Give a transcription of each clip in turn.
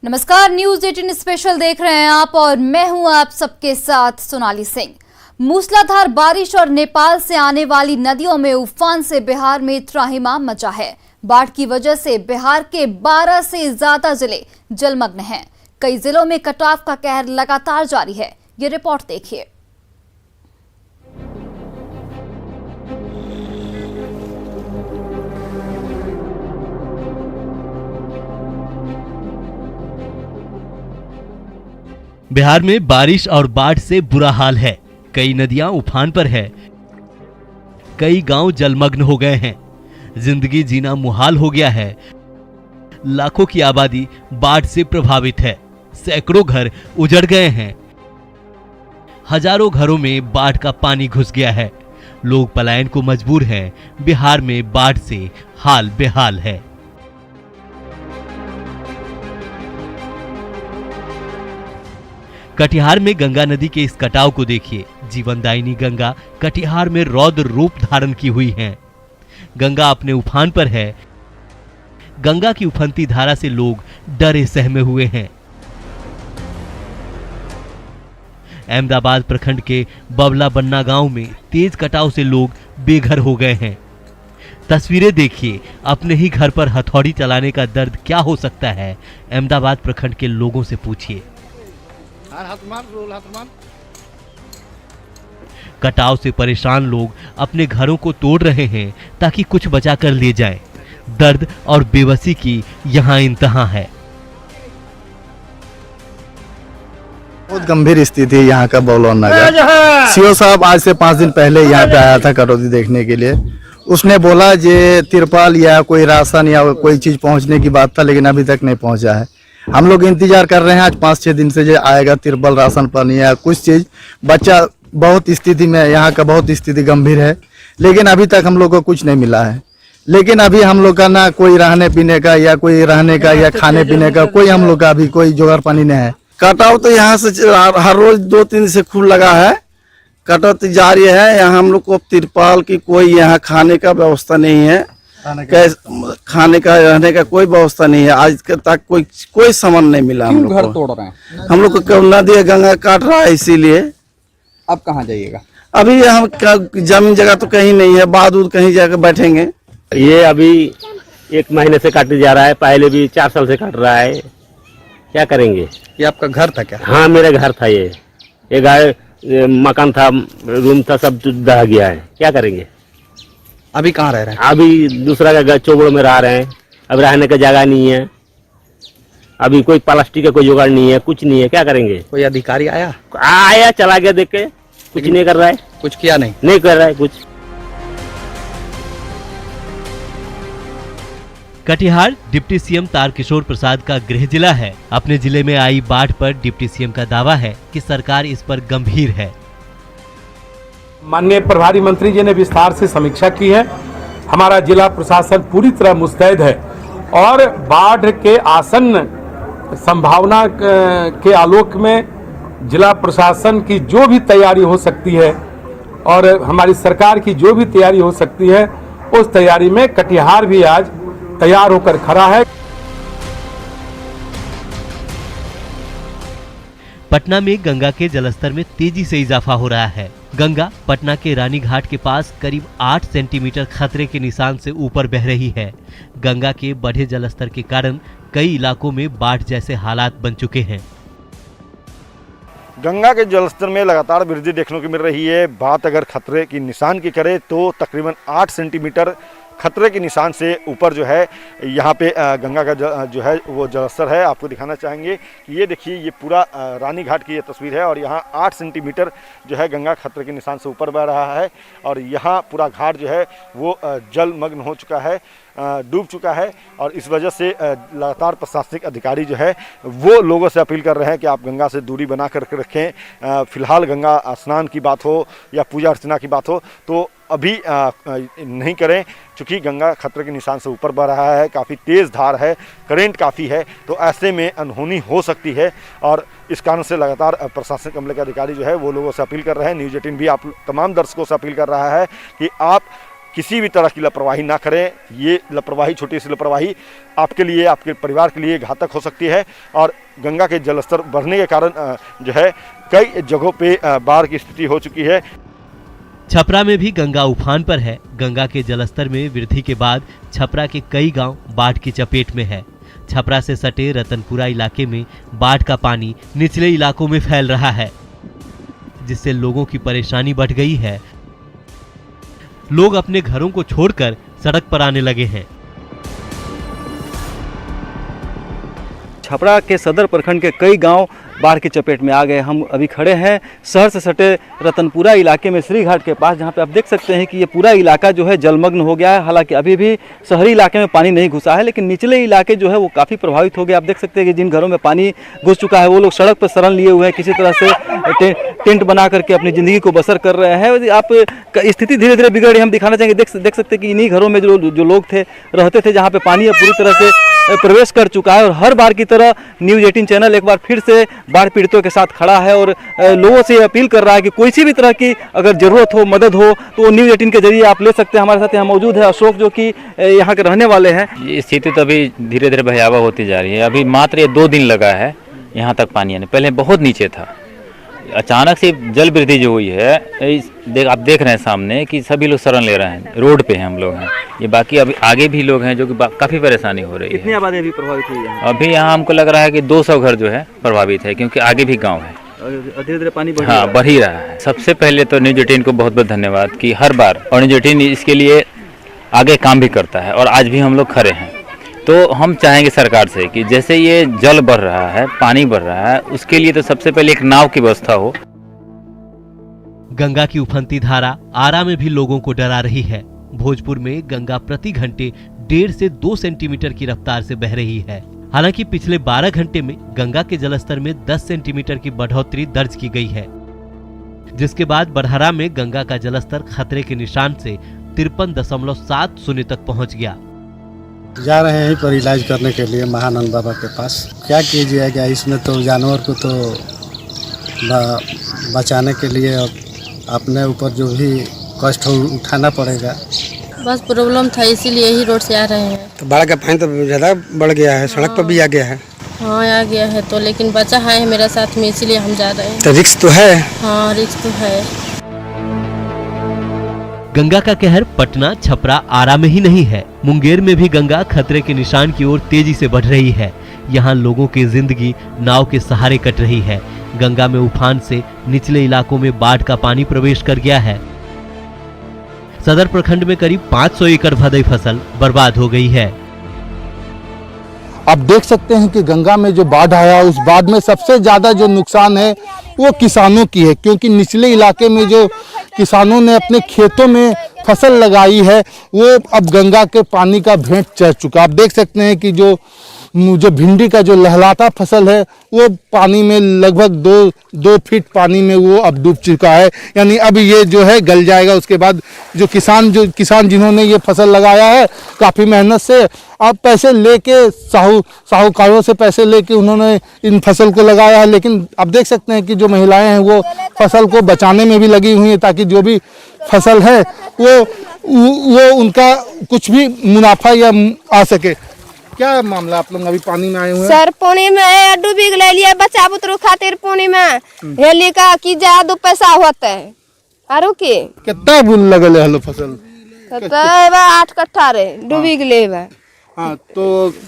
नमस्कार, news 18 special देख रहे हैं आप और मैं हूं आप सबके साथ सोनाली सिंह। मूसलाधार बारिश और नेपाल से आने वाली नदियों में उफान से बिहार में त्राहिमाम मचा है। बाढ़ की वजह से बिहार के 12 से ज्यादा जिले जलमग्न हैं। कई जिलों में कटाव का कहर लगातार जारी है। ये रिपोर्ट देखिए। बिहार में बारिश और बाढ़ से बुरा हाल है। कई नदियां उफान पर है, कई गांव जलमग्न हो गए हैं। जिंदगी जीना मुहाल हो गया है। लाखों की आबादी बाढ़ से प्रभावित है। सैकड़ों घर उजड़ गए हैं। हजारों घरों में बाढ़ का पानी घुस गया है। लोग पलायन को मजबूर हैं। बिहार में बाढ़ से हाल बेहाल है। कटिहार में गंगा नदी के इस कटाव को देखिए। जीवनदायिनी गंगा कटिहार में रौद्र रूप धारण की हुई है। गंगा अपने उफान पर है। गंगा की उफनती धारा से लोग डरे सहमे हुए हैं। अहमदाबाद प्रखंड के बबला बन्ना गांव में तेज कटाव से लोग बेघर हो गए हैं। तस्वीरें देखिए। अपने ही घर पर हथौड़ी चलाने का दर्द क्या हो सकता है, अहमदाबाद प्रखंड के लोगों से पूछिए। कटाव से परेशान लोग अपने घरों को तोड़ रहे हैं ताकि कुछ बचा कर ले जाएं। दर्द और बेबसी की यहाँ इंतहा है। बहुत गंभीर स्थिति है यहाँ का बबला का। सीओ साहब आज से 5 दिन पहले यहाँ पे आया था कटौती देखने के लिए। उसने बोला जे तिरपाल या कोई राशन या कोई चीज पहुँचने की बात था, लेकिन अभी तक नहीं पहुँचा है। हम लोग इंतजार कर रहे हैं आज 5-6 दिन से जो आएगा तिरपाल, राशन पानी या कुछ चीज। बच्चा बहुत स्थिति में, यहाँ का बहुत स्थिति गंभीर है, लेकिन अभी तक हम लोग को कुछ नहीं मिला है। लेकिन अभी हम लोग का ना कोई रहने पीने का या कोई रहने का या खाने पीने का कोई हम लोग का अभी कोई जुगाड़ पानी नहीं है। कटाव तो यहाँ से हर रोज 2-3 से खून लगा है। कटौती जारी है। यहाँ हम लोग को तिरपाल की कोई यहाँ खाने का व्यवस्था नहीं है। खाने का रहने का कोई व्यवस्था नहीं है। आज तक कोई सामान नहीं मिला। हम लोग घर तोड़ रहे हैं। हम लोग को नदी गंगा काट रहा है, इसीलिए। अब कहाँ जाइएगा? अभी हम जमीन जगह तो कहीं नहीं है। बाद कहीं जाकर बैठेंगे। ये अभी 1 महीने से काटे जा रहा है। पहले भी 4 साल से काट रहा है। क्या करेंगे? ये आपका घर था क्या? हाँ, मेरा घर था। ये गाय मकान था, रूम था, सब दह गया है। क्या करेंगे? अभी कहाँ रह रहे हैं? अभी दूसरा का चौबड़ में रह रहे हैं। अब रहने का जगह नहीं है। अभी कोई प्लास्टिक का कोई जुगाड़ नहीं है, कुछ नहीं है। क्या करेंगे? कोई अधिकारी आया? आया, चला गया देख के। कुछ नहीं कर रहा है। कुछ किया नहीं कर रहा है कुछ। कटिहार डिप्टी सीएम तारकिशोर प्रसाद का गृह जिला है। अपने जिले में आई बाढ़ पर डिप्टी सीएम का दावा है कि सरकार इस पर गंभीर है। माननीय प्रभारी मंत्री जी ने विस्तार से समीक्षा की है। हमारा जिला प्रशासन पूरी तरह मुस्तैद है और बाढ़ के आसन्न संभावना के आलोक में जिला प्रशासन की जो भी तैयारी हो सकती है और हमारी सरकार की जो भी तैयारी हो सकती है, उस तैयारी में कटिहार भी आज तैयार होकर खड़ा है। पटना में गंगा के जलस्तर में तेजी से इजाफा हो रहा है। गंगा पटना के रानी घाट के पास करीब 8 सेंटीमीटर खतरे के निशान से ऊपर बह रही है। गंगा के बढ़े जलस्तर के कारण कई इलाकों में बाढ़ जैसे हालात बन चुके हैं। गंगा के जलस्तर में लगातार वृद्धि देखने को मिल रही है। बात अगर खतरे की निशान की करें तो तकरीबन 8 सेंटीमीटर खतरे के निशान से ऊपर जो है यहाँ पे गंगा का जो है वो जलस्तर है। आपको दिखाना चाहेंगे कि ये देखिए, ये पूरा रानी घाट की ये तस्वीर है और यहाँ 8 सेंटीमीटर जो है गंगा खतरे के निशान से ऊपर बह रहा है और यहाँ पूरा घाट जो है वो जलमग्न हो चुका है, डूब चुका है। और इस वजह से लगातार प्रशासनिक अधिकारी जो है वो लोगों से अपील कर रहे हैं कि आप गंगा से दूरी बना कर रखें। फिलहाल गंगा स्नान की बात हो या पूजा अर्चना की बात हो तो अभी नहीं करें, चूँकि गंगा खतरे के निशान से ऊपर बह रहा है। काफ़ी तेज़ धार है, करंट काफ़ी है, तो ऐसे में अनहोनी हो सकती है और इस कारण से लगातार प्रशासनिक अमले के अधिकारी जो है वो लोगों से अपील कर रहे हैं। न्यूज़ 18 भी आप तमाम दर्शकों से अपील कर रहा है कि आप किसी भी तरह की लापरवाही ना करें। ये लापरवाही, छोटी सी लापरवाही आपके लिए, आपके परिवार के लिए घातक हो सकती है। और गंगा के जलस्तर बढ़ने के कारण जो है कई जगहों पे बाढ़ की स्थिति हो चुकी है। छपरा में भी गंगा उफान पर है। गंगा के जलस्तर में वृद्धि के बाद छपरा के कई गांव बाढ़ की चपेट में है। छपरा से सटे रतनपुरा इलाके में बाढ़ का पानी निचले इलाकों में फैल रहा है, जिससे लोगों की परेशानी बढ़ गई है। लोग अपने घरों को छोड़कर सड़क पर आने लगे हैं। छपरा के सदर प्रखंड के कई गांव बाढ़ की चपेट में आ गए। हम अभी खड़े हैं शहर से सटे रतनपुरा इलाके में श्री घाट के पास, जहां पे आप देख सकते हैं कि ये पूरा इलाका जो है जलमग्न हो गया है। हालांकि अभी भी शहरी इलाके में पानी नहीं घुसा है, लेकिन निचले इलाके जो है वो काफ़ी प्रभावित हो गए। आप देख सकते हैं कि जिन घरों में पानी घुस चुका है वो लोग सड़क पर शरण लिए हुए हैं, किसी तरह से टेंट बना करके अपनी ज़िंदगी को बसर कर रहे हैं। आप स्थिति धीरे धीरे बिगड़ रही, हम दिखाना चाहेंगे। देख सकते हैं कि इन्हीं घरों में जो लोग थे, रहते थे, जहाँ पे पानी अब पूरी तरह से प्रवेश कर चुका है। और हर बार की तरह न्यूज़ 18 चैनल एक बार फिर से बाढ़ पीड़ितों के साथ खड़ा है और लोगों से अपील कर रहा है कि कोई सी भी तरह की अगर ज़रूरत हो, मदद हो, तो वो न्यूज़ 18 के जरिए आप ले सकते हैं। हमारे साथ यहाँ मौजूद है अशोक, जो कि यहाँ के रहने वाले हैं। ये स्थिति तो अभी धीरे धीरे भयावह होती जा रही है। अभी मात्र ये 2 दिन लगा है यहाँ तक पानी आने, पहले बहुत नीचे था। अचानक से जल वृद्धि जो हुई है, आप देख रहे हैं सामने कि सभी लोग शरण ले रहे हैं, रोड पे हम लोग हैं। ये बाकी अभी आगे भी लोग हैं जो कि काफ़ी परेशानी हो रही है। कितनी आबादी अभी प्रभावित हुई है? अभी यहाँ हमको लग रहा है कि 200 घर जो है प्रभावित है, क्योंकि आगे भी गाँव है, धीरे धीरे पानी बढ़ ही रहा है। सबसे पहले तो न्यूज़ 18 को बहुत बहुत धन्यवाद कि हर बार, और न्यूज़ 18 इसके लिए आगे काम भी करता है और आज भी हम लोग खड़े हैं। तो हम चाहेंगे सरकार से कि जैसे ये जल बढ़ रहा है, पानी बढ़ रहा है, उसके लिए तो सबसे पहले एक नाव की व्यवस्था हो। गंगा की उफनती धारा आरा में भी लोगों को डरा रही है। भोजपुर में गंगा प्रति घंटे 1.5 से 2 सेंटीमीटर की रफ्तार से बह रही है। हालांकि पिछले 12 घंटे में गंगा के जलस्तर में 10 सेंटीमीटर की बढ़ोतरी दर्ज की गई है, जिसके बाद बड़हरा में गंगा का जलस्तर खतरे के निशान से 53.70 तक पहुंच गया। जा रहे हैं पर इलाज करने के लिए महानंद बाबा के पास। क्या कीजिएगा, इसमें तो जानवर को तो बचाने के लिए अपने ऊपर जो भी कष्ट हो उठाना पड़ेगा। बस प्रॉब्लम था, इसीलिए यही रोड से आ रहे हैं। तो बाढ़ का पानी तो ज़्यादा बढ़ गया है, सड़क पर भी आ गया है। हाँ आ गया है तो, लेकिन बच्चा है मेरे साथ में, इसीलिए हम जा रहे हैं। तो रिस्क तो है? हाँ रिस्क तो है। गंगा का कहर पटना, छपरा, आरा में ही नहीं है, मुंगेर में भी गंगा खतरे के निशान की ओर तेजी से बढ़ रही है। यहाँ लोगों की जिंदगी नाव के सहारे कट रही है। गंगा में उफान से निचले इलाकों में बाढ़ का पानी प्रवेश कर गया है। सदर प्रखंड में करीब 500 एकड़ भदई फसल बर्बाद हो गई है। आप देख सकते हैं कि गंगा में जो बाढ़ आया, उस बाढ़ में सबसे ज़्यादा जो नुकसान है वो किसानों की है, क्योंकि निचले इलाके में जो किसानों ने अपने खेतों में फसल लगाई है वो अब गंगा के पानी का भेंट चढ़ चुका। आप देख सकते हैं कि जो भिंडी का जो लहलाता फसल है वो पानी में लगभग 2 फीट पानी में वो अब डूब चुका है। यानी अब ये जो है गल जाएगा। उसके बाद जो किसान जिन्होंने ये फसल लगाया है काफ़ी मेहनत से, अब पैसे लेके साहूकारों से पैसे लेके उन्होंने इन फसल को लगाया है, लेकिन अब देख सकते हैं कि जो महिलाएं हैं वो फसल को बचाने में भी लगी हुई हैं, ताकि जो भी फसल है वो उनका कुछ भी मुनाफा या आ सके। क्या मामला, आप लोग अभी पानी में आए हुए हैं? सर पानी में डूबी गए, बच्चा बुतरू खातिर पानी में हेली का की जा 2 पैसा होता है। आरो के कितना बुल लगल है फसल? 8 कट्ठा रे डूबी गए। हाँ तो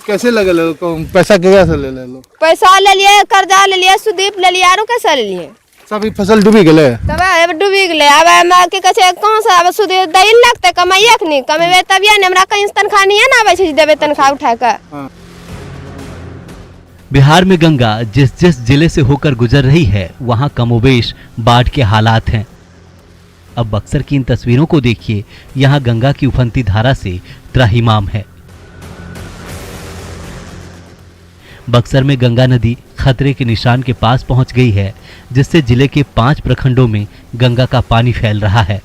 कैसे लगल है? पैसा कैसे ले लो? पैसा ले लिए, कर्जा ले लिए, सुदीप ले लिए, आरो कैसे ले लिए? सब फसल डूबी गए। तब डूबी गए। अब के कहे कहां से अब सुदीप दैल लगते, कमाइए कि नहीं कमेबे तबिया ने हमरा कहीं तनखा नहीं ना आवे छै देबे तनखा उठा के। बिहार में गंगा जिस जिले से होकर गुजर रही है वहां कमोबेश बाढ़ के हालात हैं। अब बक्सर की इन तस्वीरों को देखिए। यहां गंगा की उफनती धारा से त्राहिमाम है। बक्सर में गंगा नदी खतरे के निशान के पास पहुंच गई है, जिससे जिले के 5 प्रखंडों में गंगा का पानी फैल रहा है।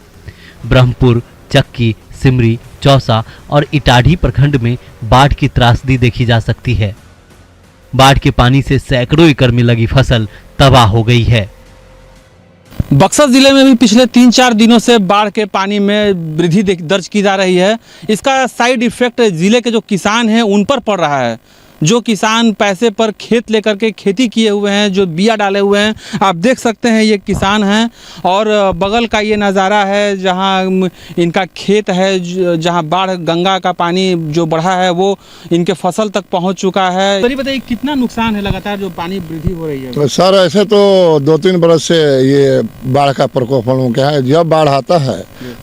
ब्रह्मपुर, चक्की, सिमरी, चौसा और इटाढ़ी प्रखंड में बाढ़ की त्रासदी देखी जा सकती है। बाढ़ के पानी से सैकड़ों एकड़ में लगी फसल तबाह हो गई है। बक्सर जिले में भी पिछले 3-4 दिनों से बाढ़ के पानी में वृद्धि दर्ज की जा रही है। इसका साइड इफेक्ट जिले के जो किसान हैं उन पर पड़ रहा है। जो किसान पैसे पर खेत लेकर के खेती किए हुए हैं, जो बिया डाले हुए हैं, आप देख सकते हैं ये किसान हैं। और बगल का ये नज़ारा है जहां इनका खेत है, जहां बाढ़ गंगा का पानी जो बढ़ा है वो इनके फसल तक पहुंच चुका है। तो बताइए कितना नुकसान है लगातार जो पानी वृद्धि हो रही है? तो सर ऐसे तो 2-3 बरस से ये बाढ़ का प्रकोप हम लोगों के है। जब बाढ़ आता है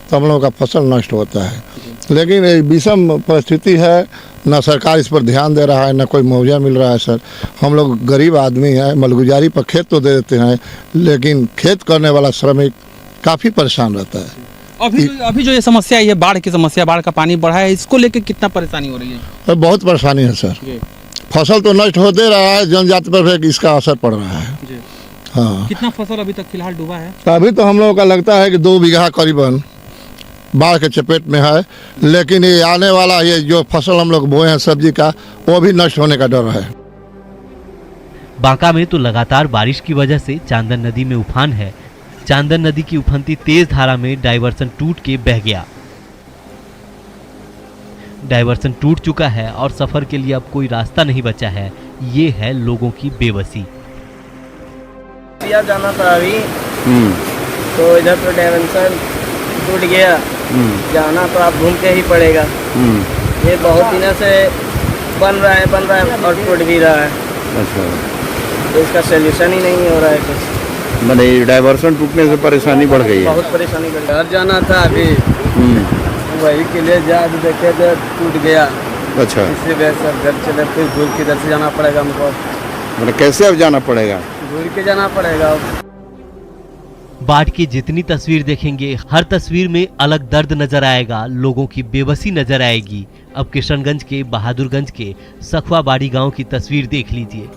तो हम लोगों का फसल नष्ट होता है, लेकिन विषम परिस्थिति है, ना सरकार इस पर ध्यान दे रहा है, ना कोई मुआवजा मिल रहा है। सर हम लोग गरीब आदमी हैं, मलगुजारी पर खेत तो दे देते हैं, लेकिन खेत करने वाला श्रमिक काफ़ी परेशान रहता है। अभी जो ये समस्या है, ये बाढ़ की समस्या, बाढ़ का पानी बढ़ा है, इसको लेकर कितना परेशानी हो रही है? तो बहुत परेशानी है सर। फसल तो नष्ट हो दे रहा है, जनजाति पर भी इसका असर पड़ रहा है। हाँ, कितना फसल अभी तक फिलहाल डूबा है? अभी तो हम लोगों का लगता है कि 2 बीघा करीबन बाढ़ के चपेट में है, लेकिन ये आने वाला ये जो फसल हम लोग बोए हैं सब्जी का, वो भी नष्ट होने का डर है। बांका में तो लगातार बारिश की वजह से चांदन नदी में उफान है। चांदन नदी की उफनती तेज धारा में डायवर्सन टूट के बह गया। डायवर्सन टूट चुका है और सफर के लिए अब कोई रास्ता नहीं बचा है। ये है लोगों की बेबसी। जाना था अभी, तो इधर तो डायवर्सन टूट गया, जाना तो आप घूम के ही पड़ेगा। ये बहुत दिनों से बन रहा है और टूट भी रहा है। अच्छा, तो इसका सोल्यूशन ही नहीं हो रहा है कुछ। मैंने डायवर्सन टूटने से परेशानी बढ़ गई है। बहुत परेशानी बढ़ गई। घर जाना था अभी, वही के लिए जा देखे तो टूट गया। अच्छा, इसलिए वैसे घर चले, फिर घूम किधर से जाना पड़ेगा हमको। मतलब कैसे अब जाना पड़ेगा? घूम के जाना पड़ेगा। बाढ़ की जितनी तस्वीर देखेंगे, हर तस्वीर में अलग दर्द नजर आएगा, लोगों की बेबसी नजर आएगी। अब किशनगंज के बहादुरगंज के सखवाबाड़ी गांव की तस्वीर देख लीजिए।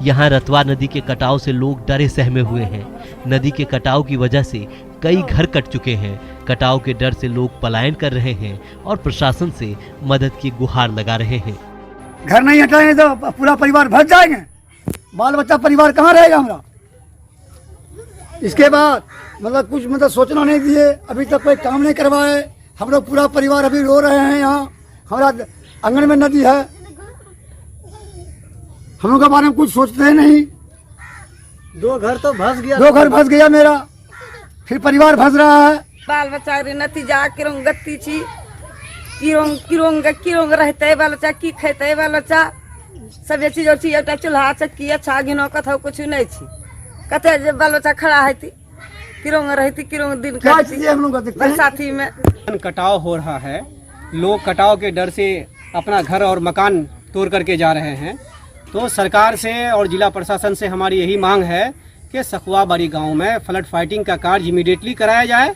यहाँ रतवा नदी के कटाव से लोग डरे सहमे हुए हैं। नदी के कटाव की वजह से कई घर कट चुके हैं। कटाव के डर से लोग पलायन कर रहे हैं और प्रशासन से मदद की गुहार लगा रहे हैं। घर नहीं हटाएंगे तो पूरा परिवार भर जाएंगे, बाल बच्चा परिवार कहाँ रहेगा हमारा? इसके बाद कुछ सोचना नहीं दिए, अभी तक कोई काम नहीं करवाए। हम लोग पूरा परिवार अभी रो रहे हैं। यहाँ हमारा आंगन में नदी है, हम लोग के बारे में कुछ सोचते हैं नहीं। 2 घर तो भस गया, 2 घर भस गया मेरा, फिर परिवार भस रहा है। बाल बच्चा नतीजा किरोंग गत्ती छी, किरोंग रहते बाल बच्चा की खेते बाल बच्चा सब चीज और चूल्हा चक्की अच्छा घिनो कथा कुछ नहीं छी। कते बाल बच्चा खड़ा है थी, किरोंग रहती, किरोंग दिन बरसाती में कटाव हो रहा है। लोग कटाव के डर से अपना घर और मकान तोड़ करके जा रहे हैं। तो सरकार से और जिला प्रशासन से हमारी यही मांग है कि सखवाबाड़ी गांव में फ्लड फाइटिंग का कार्य इमीडिएटली कराया जाए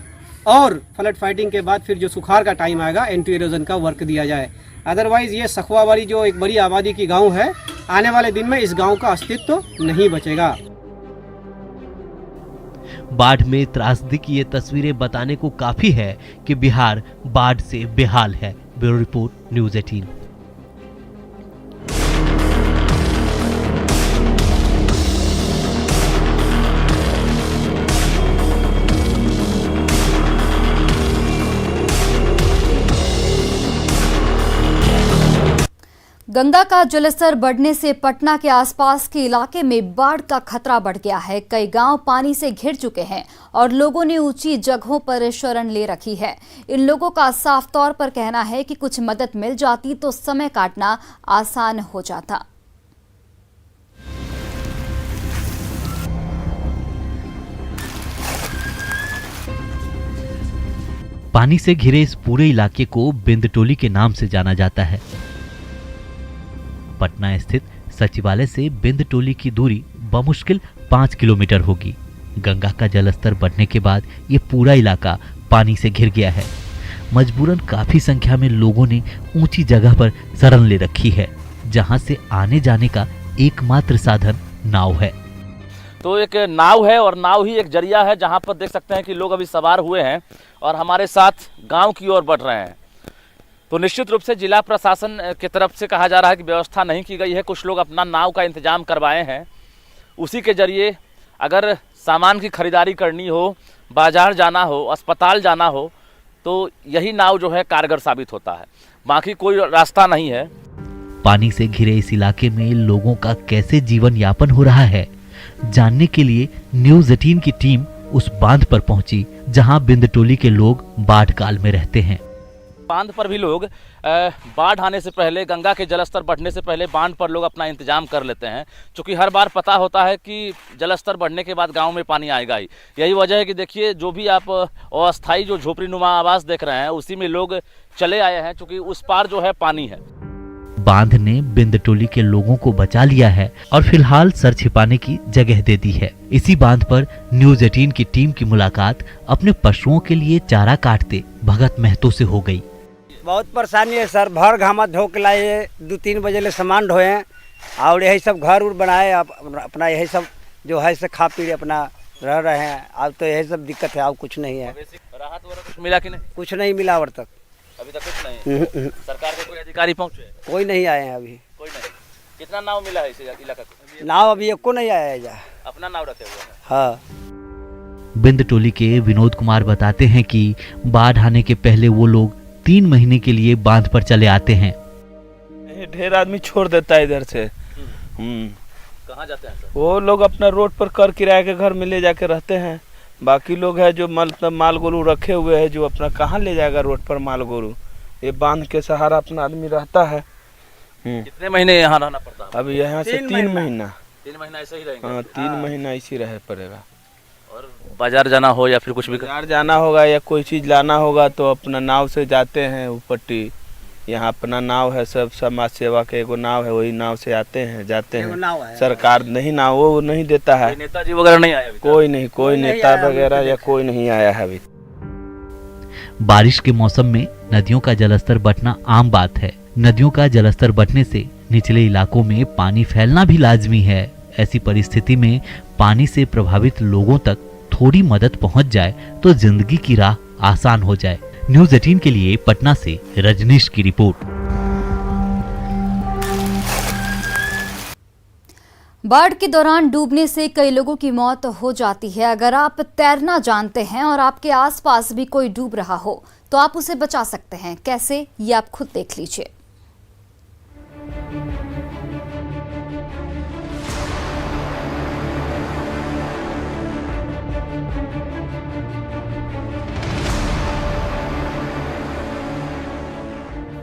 और फ्लड फाइटिंग के बाद फिर जो सुखाड़ का टाइम आएगा एंटी इरोजन का वर्क दिया जाए। अदरवाइज ये सखवाबाड़ी जो एक बड़ी आबादी की गांव है, आने वाले दिन में इस गांव का अस्तित्व नहीं बचेगा। बाढ़ में त्रासदी की ये तस्वीरें बताने को काफी है कि बिहार बाढ़ से बेहाल है। Bureau report, news 18। गंगा का जलस्तर बढ़ने से पटना के आसपास के इलाके में बाढ़ का खतरा बढ़ गया है। कई गांव पानी से घिर चुके हैं और लोगों ने ऊंची जगहों पर शरण ले रखी है। इन लोगों का साफ तौर पर कहना है कि कुछ मदद मिल जाती तो समय काटना आसान हो जाता। पानी से घिरे इस पूरे इलाके को बिंदटोली के नाम से जाना जाता है। पटना स्थित सचिवालय से बिंदटोली की दूरी बमुश्किल 5 किलोमीटर होगी। गंगा का जलस्तर बढ़ने के बाद ये पूरा इलाका पानी से घिर गया है। मजबूरन काफी संख्या में लोगों ने ऊंची जगह पर शरण ले रखी है, जहां से आने जाने का एकमात्र साधन नाव है। तो एक नाव है और नाव ही एक जरिया है जहां पर देख सकते हैं कि लोग अभी सवार हुए हैं और हमारे साथ गांव की ओर बढ़ रहे हैं। तो निश्चित रूप से जिला प्रशासन की तरफ से कहा जा रहा है कि व्यवस्था नहीं की गई है। कुछ लोग अपना नाव का इंतजाम करवाए हैं, उसी के जरिए अगर सामान की खरीदारी करनी हो, बाजार जाना हो, अस्पताल जाना हो, तो यही नाव जो है कारगर साबित होता है, बाकी कोई रास्ता नहीं है। पानी से घिरे इस इलाके में लोगों का कैसे जीवन यापन हो रहा है, जानने के लिए न्यूज़ 18 की टीम उस बांध पर पहुंची जहां बिंदटोली के लोग बाढ़ काल में रहते हैं। बांध पर भी लोग बाढ़ आने से पहले, गंगा के जलस्तर बढ़ने से पहले बांध पर लोग अपना इंतजाम कर लेते हैं, क्योंकि हर बार पता होता है कि जलस्तर बढ़ने के बाद गांव में पानी आएगा ही। यही वजह है कि देखिए, जो भी आप अस्थाई जो झोपड़ी नुमा आवास देख रहे हैं, उसी में लोग चले आए हैं, क्योंकि उस पार जो है पानी है। बांध ने बिंदटोली के लोगों को बचा लिया है और फिलहाल सर छिपाने की जगह दे दी है। इसी बांध पर न्यूज़ 18 की टीम की मुलाकात अपने पशुओं के लिए चारा काटते भगत महतो से हो गई। बहुत परेशानी है सर, भर घामा धो के लाए, 2-3 बजे ले सामान ढोए और यही सब घर उर बनाए, अपना यही सब जो है से खा पी अपना रह रहे हैं। अब तो यही सब दिक्कत है, अब कुछ नहीं है। राहत वगैरह कुछ मिला कि नहीं? कुछ नहीं मिला अब तक, अभी तक कुछ नहीं। सरकार के कोई अधिकारी पहुंचे? कोई नहीं आए हैं अभी। कोई नहीं। कितना नाव मिला है इस इलाका को? नाव अभी एक को नहीं आया है। जा अपना नाव रखे हुए हैं। हाँ। बिंदटोली के विनोद कुमार बताते हैं कि बाढ़ आने के पहले वो लोग 3 महीने के लिए बांध पर चले आते हैं। ढेर आदमी छोड़ देता है इधर से। कहाँ जाते हैं? वो लोग अपना रोड पर कर किराए के घर में ले जाके रहते हैं। बाकी लोग है जो माल गोरू रखे हुए हैं, जो अपना कहाँ ले जाएगा रोड पर माल गोरू। ये बांध के सहारा अपना आदमी रहता है। कितने महीने यहाँ रहना पड़ता है? अभी यहाँ से 3 महीना। 3 महीना ऐसे ही रहेंगे? हाँ, 3 महीना इसी रहे पड़ेगा। और बाजार जाना हो या फिर कुछ भी बाजार जाना होगा या कोई चीज़ लाना होगा तो अपना नाव से जाते हैं ऊपट्टी। यहाँ अपना नाव है, सब समाज सेवा के एगो नाव है, वही नाव से आते हैं जाते हैं। सरकार नहीं नाव वो नहीं देता है। नेताजी वगैरह नहीं आए? कोई नहीं, कोई नेता वगैरह या कोई नहीं आया है अभी। बारिश के मौसम में नदियों का जलस्तर बढ़ना आम बात है। नदियों का जलस्तर बढ़ने से निचले इलाकों में पानी फैलना भी लाजमी है। ऐसी परिस्थिति में पानी से प्रभावित लोगों तक थोड़ी मदद पहुंच जाए तो जिंदगी की राह आसान हो जाए। न्यूज़ 18 के लिए पटना से रजनीश की रिपोर्ट। बाढ़ के दौरान डूबने से कई लोगों की मौत हो जाती है। अगर आप तैरना जानते हैं और आपके आसपास भी कोई डूब रहा हो तो आप उसे बचा सकते हैं। कैसे, ये आप खुद देख लीजिए।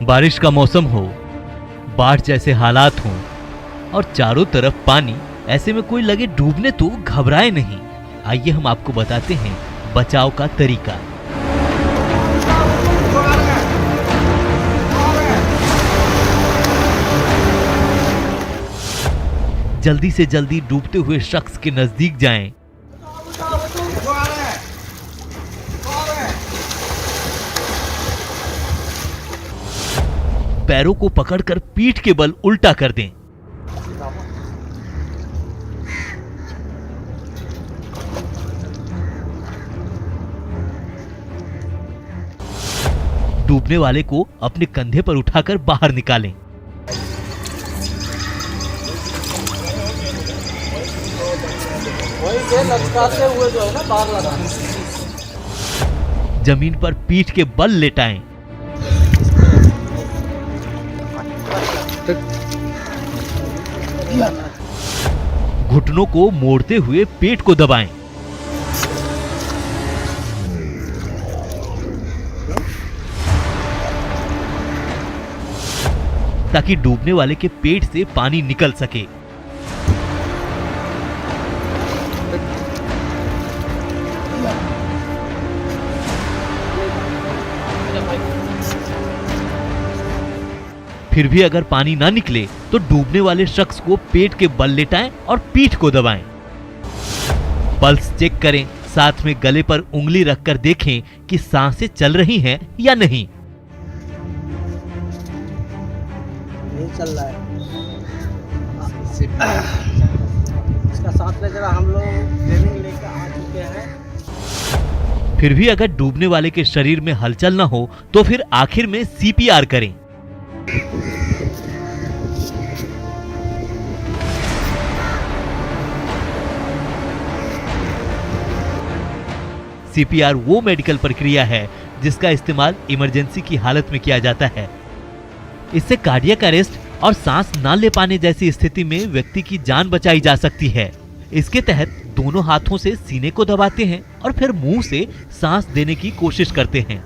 बारिश का मौसम हो, बाढ़ जैसे हालात हों और चारों तरफ पानी, ऐसे में कोई लगे डूबने तो घबराए नहीं। आइए हम आपको बताते हैं बचाव का तरीका। जल्दी से जल्दी डूबते हुए शख्स के नजदीक जाएं। पैरों को पकड़कर पीठ के बल उल्टा कर दें। डूबने वाले को अपने कंधे पर उठाकर बाहर निकालें। लटकाते हुए जो है ना बाहर लगाना। जमीन पर पीठ के बल लेटाएं। घुटनों को मोड़ते हुए पेट को दबाएं। ताकि डूबने वाले के पेट से पानी निकल सके। फिर भी अगर पानी ना निकले तो डूबने वाले शख्स को पेट के बल लेटाएं और पीठ को दबाएं। पल्स चेक करें, साथ में गले पर उंगली रखकर देखें कि सांसें चल रही हैं या नहीं। चल रहा है। इसका साथ में जरा हम लोग ट्रेनिंग लेकर आ चुके हैं। फिर भी अगर डूबने वाले के शरीर में हलचल ना हो तो फिर आखिर में सीपीआर करें। CPR वो मेडिकल प्रक्रिया है जिसका इस्तेमाल इमरजेंसी की हालत में किया जाता है। इससे कार्डियक अरेस्ट और सांस न ले पाने जैसी स्थिति में व्यक्ति की जान बचाई जा सकती है। इसके तहत दोनों हाथों से सीने को दबाते हैं और फिर मुंह से सांस देने की कोशिश करते हैं।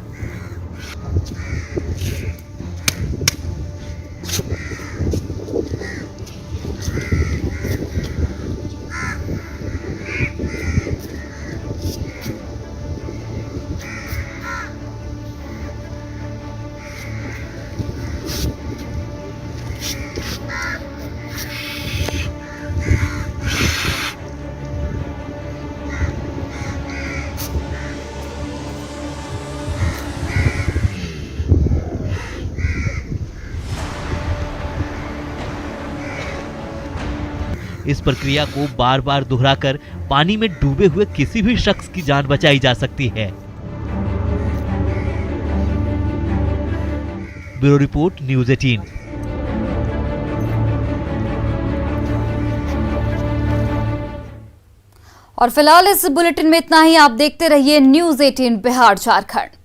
इस प्रक्रिया को बार बार दोहराकर पानी में डूबे हुए किसी भी शख्स की जान बचाई जा सकती है। Bureau report, news 18। और फिलहाल इस बुलेटिन में इतना ही। आप देखते रहिए न्यूज़ 18 बिहार झारखंड।